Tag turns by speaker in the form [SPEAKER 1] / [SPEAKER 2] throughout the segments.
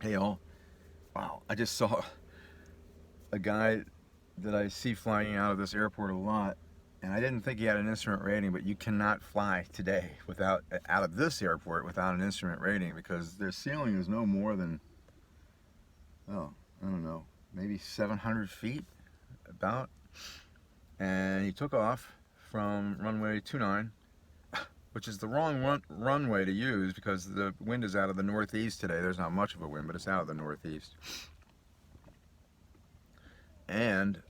[SPEAKER 1] Hey all, wow, I just saw a guy that I see flying out of this airport a lot, and I didn't think he had an instrument rating, but you cannot fly today without, out of this airport without an instrument rating, because their ceiling is no more than, oh, I don't know, maybe 700 feet, about. And he took off from runway 29, which is the wrong runway to use because the wind is out of the northeast today. There's not much of a wind, but it's out of the northeast. And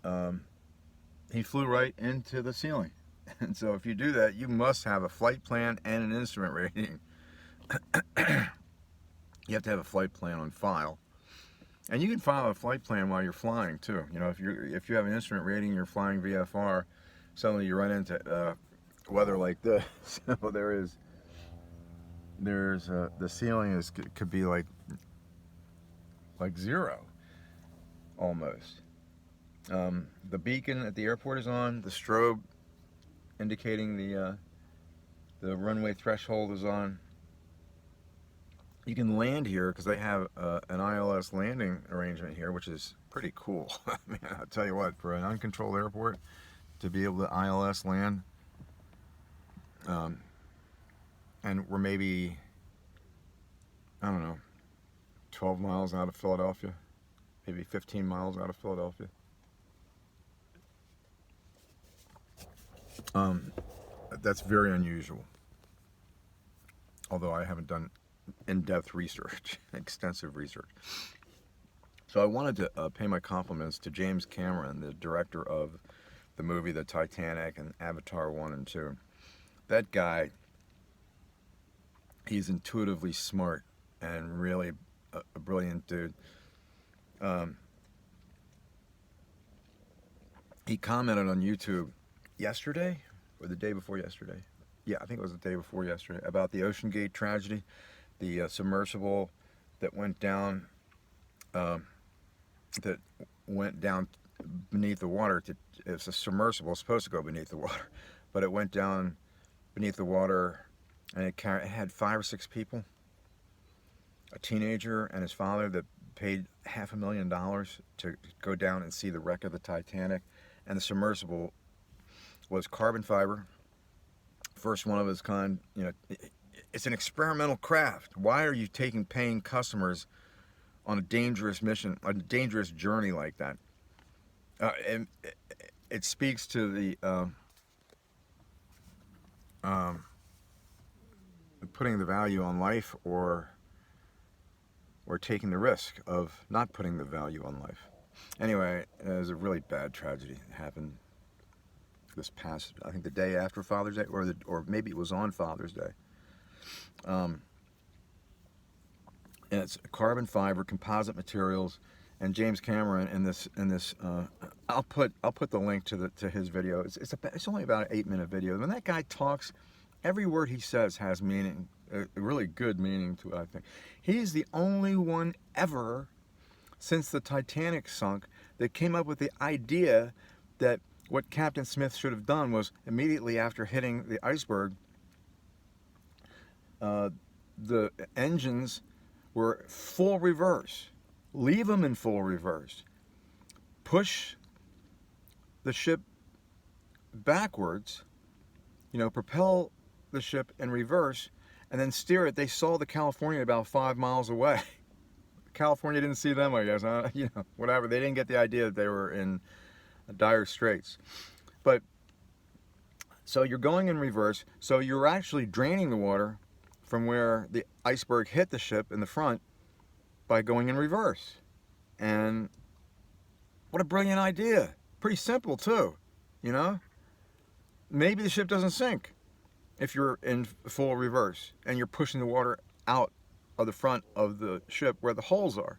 [SPEAKER 1] he flew right into the ceiling. And so if you do that, you must have a flight plan and an instrument rating. You have to have a flight plan on file. And you can file a flight plan while you're flying too. You know, if you have an instrument rating, you're flying VFR, suddenly you run into weather like this. So there's the ceiling could be like zero almost. The beacon at the airport is on. The strobe indicating the runway threshold is on. You can land here because they have an ILS landing arrangement here, which is pretty cool. Man, I'll tell you what, for an uncontrolled airport to be able to ILS land, and we're maybe, I don't know, 12 miles out of Philadelphia, maybe 15 miles out of Philadelphia. That's very unusual, although I haven't done in-depth research, extensive research. So I wanted to pay my compliments to James Cameron, the director of the movie The Titanic and Avatar 1 and 2. That guy, he's intuitively smart and really a brilliant dude. He commented on YouTube yesterday, or the day before yesterday. Yeah, I think it was the day before yesterday, about the OceanGate tragedy, the submersible that went down, beneath the water. It's a submersible, it's supposed to go beneath the water, but it went down beneath the water, and it had 5 or 6 people. A teenager and his father that paid $500,000 to go down and see the wreck of the Titanic, and the submersible was carbon fiber, first one of its kind. You know, it's an experimental craft. Why are you taking paying customers on a dangerous mission, a dangerous journey like that? And it speaks to the putting the value on life, or taking the risk of not putting the value on life. Anyway, it was a really bad tragedy. It happened this past, I think, the day after Father's Day, or maybe it was on Father's Day. And it's carbon fiber, composite materials, and James Cameron in this. I'll put the link to his video. It's only about an 8-minute video. When that guy talks, every word he says has meaning, a really good meaning to it, I think. He's the only one ever since the Titanic sunk that came up with the idea that what Captain Smith should have done was, immediately after hitting the iceberg, the engines were full reverse. Leave them in full reverse. Push the ship backwards, propel the ship in reverse, and then steer it. They saw the California about 5 miles away. California didn't see them, I guess. Whatever. They didn't get the idea that they were in dire straits. But so you're going in reverse, so you're actually draining the water from where the iceberg hit the ship in the front by going in reverse. And what a brilliant idea. Pretty simple too, Maybe the ship doesn't sink if you're in full reverse and you're pushing the water out of the front of the ship where the holes are.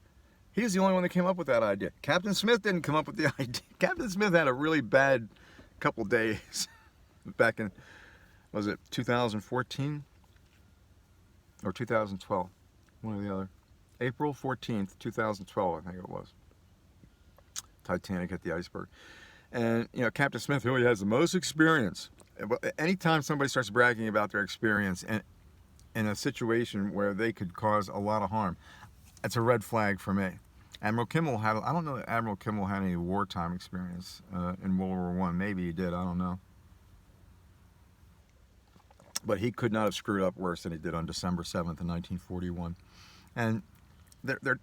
[SPEAKER 1] He's the only one that came up with that idea. Captain Smith didn't come up with the idea. Captain Smith had a really bad couple days back in, was it 2014 or 2012? One or the other. April 14th, 2012, I think it was. Titanic hit the iceberg. And, Captain Smith really has the most experience. Anytime somebody starts bragging about their experience and in a situation where they could cause a lot of harm, it's a red flag for me. Admiral Kimmel had, I don't know if Admiral Kimmel had any wartime experience in World War I. Maybe he did, I don't know. But he could not have screwed up worse than he did on December 7th in 1941. And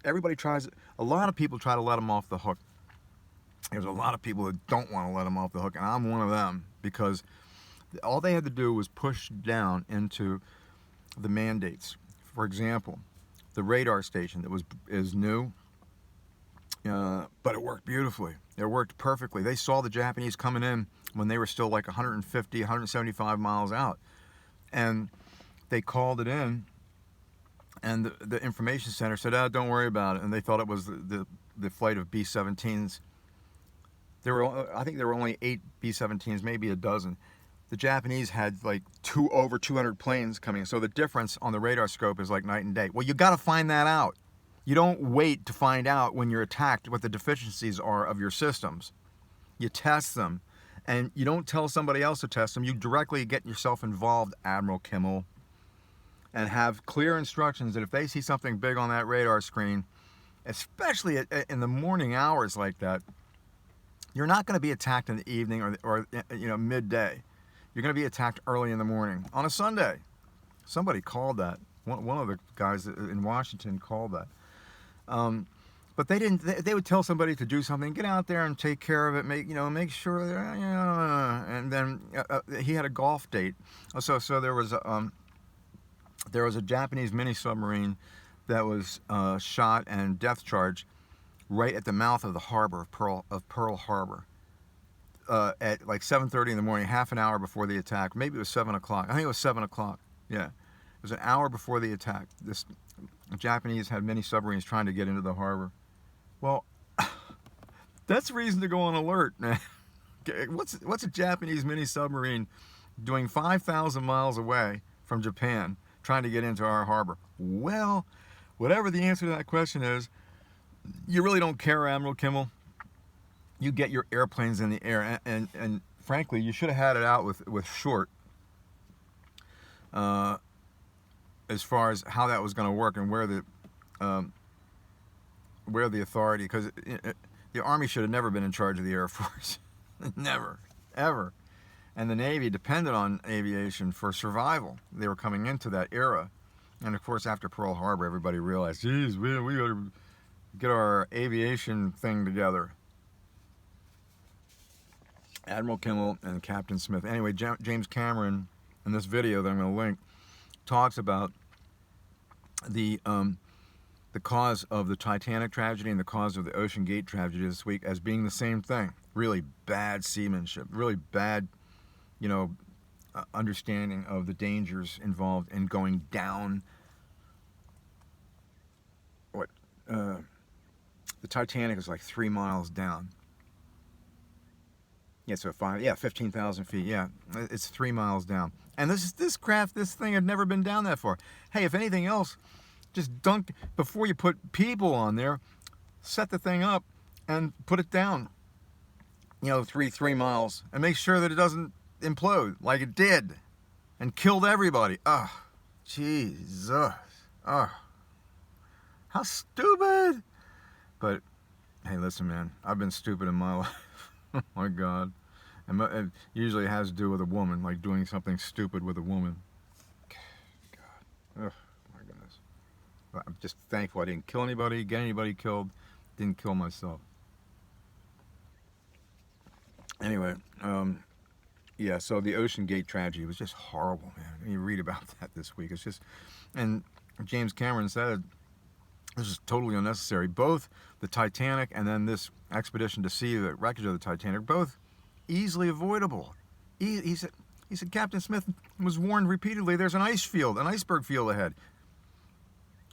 [SPEAKER 1] everybody tries, a lot of people try to let him off the hook. There's a lot of people that don't want to let him off the hook, and I'm one of them, because all they had to do was push down into the mandates. For example, the radar station that is new, but it worked beautifully. It worked perfectly. They saw the Japanese coming in when they were still like 150, 175 miles out. And they called it in, and the information center said, don't worry about it. And they thought it was the flight of B-17s. I think there were only 8 B-17s, maybe a dozen. The Japanese had like over 200 planes coming. So the difference on the radar scope is like night and day. Well, you got to find that out. You don't wait to find out when you're attacked what the deficiencies are of your systems. You test them. And you don't tell somebody else to test them. You directly get yourself involved, Admiral Kimmel, and have clear instructions that if they see something big on that radar screen, especially in the morning hours like that, you're not going to be attacked in the evening or midday. You're going to be attacked early in the morning on a Sunday. Somebody called that. One of the guys in Washington called that. But they didn't. They would tell somebody to do something, get out there and take care of it, make sure. And then he had a golf date. So there was a Japanese mini submarine that was shot and death charged right at the mouth of the harbor of Pearl Harbor at like 7:30 in the morning, half an hour before the attack. Maybe it was 7 o'clock. I think it was 7 o'clock. Yeah, it was an hour before the attack. The Japanese had many submarines trying to get into the harbor. Well, that's reason to go on alert, man. What's a Japanese mini submarine doing 5,000 miles away from Japan trying to get into our harbor? Well, whatever the answer to that question is, you really don't care, Admiral Kimmel. You get your airplanes in the air, and frankly, you should have had it out with Short as far as how that was going to work and where the authority, because the Army should have never been in charge of the Air Force. Never, ever. And the Navy depended on aviation for survival. They were coming into that era. And of course, after Pearl Harbor, everybody realized, geez, we got to get our aviation thing together. Admiral Kimmel and Captain Smith. Anyway, James Cameron, in this video that I'm going to link, talks about the cause of the Titanic tragedy and the cause of the OceanGate tragedy this week as being the same thing. Really bad seamanship, really bad, understanding of the dangers involved in going down. The Titanic is like 3 miles down. Yeah, so 15,000 feet. Yeah, it's 3 miles down. And this thing had never been down that far. Hey, if anything else, just dunk, before you put people on there, set the thing up and put it down, 3 miles, and make sure that it doesn't implode like it did and killed everybody. Oh, Jesus. Oh, how stupid. But hey, listen, man, I've been stupid in my life. Oh my God. And it usually has to do with a woman, like doing something stupid with a woman. God. Oh my goodness. I'm just thankful I didn't kill anybody, get anybody killed, didn't kill myself. Anyway, yeah, so the OceanGate tragedy was just horrible, man. You read about that this week. It's just, and James Cameron said this is totally unnecessary. Both the Titanic and then this expedition to see the wreckage of the Titanic, both easily avoidable. He said Captain Smith was warned repeatedly there's an iceberg field ahead.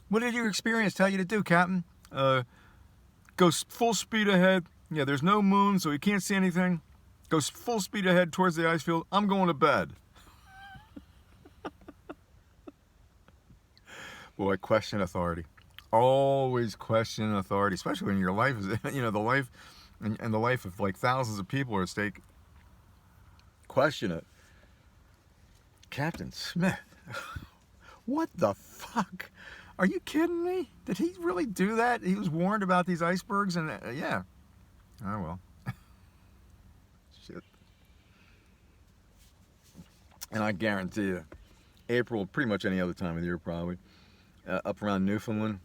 [SPEAKER 1] What did your experience tell you to do, Captain? Go full speed ahead. Yeah, there's no moon, so you can't see anything. Go full speed ahead towards the ice field. I'm going to bed. Boy, question authority. Always question authority, especially when your life is, the life and the life of like thousands of people are at stake. Question it. Captain Smith, what the fuck Are you kidding me? Did he really do that? He was warned about these icebergs, and yeah. Oh well. Shit. And I guarantee you, April, pretty much any other time of the year probably, up around Newfoundland,